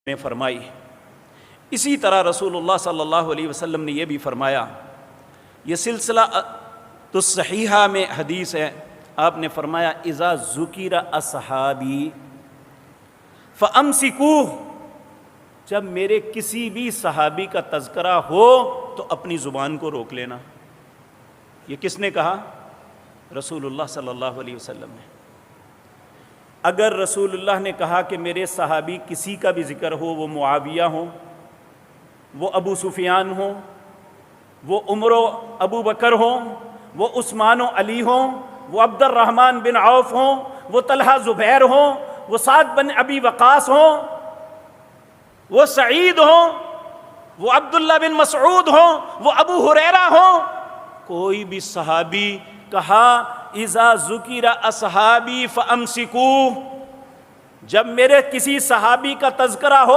نے فرمائی۔ اسی طرح رسول اللہ صلی اللہ علیہ وسلم نے یہ بھی فرمایا، یہ سلسلہ تو صحیحہ میں حدیث ہے، آپ نے فرمایا اذا ذکر اصحابی فامسکوہ، جب میرے کسی بھی صحابی کا تذکرہ ہو تو اپنی زبان کو روک لینا۔ یہ کس نے کہا؟ رسول اللہ صلی اللہ علیہ وسلم نے۔ اگر رسول اللہ نے کہا کہ میرے صحابی کسی کا بھی ذکر ہو، وہ معاویہ ہوں، وہ ابو سفیان ہوں، وہ عمر و ابو بکر ہوں، وہ عثمان و علی ہوں، وہ عبد الرحمن بن عوف ہوں، وہ طلحہ زبیر ہوں، وہ سعد بن ابی وقاص ہوں، وہ سعید ہوں، وہ عبداللہ بن مسعود ہوں، وہ ابو ہریرہ ہوں، کوئی بھی صحابی کہا اذا ذکر اصحابی فامسکوہ، جب میرے کسی صحابی کا تذکرہ ہو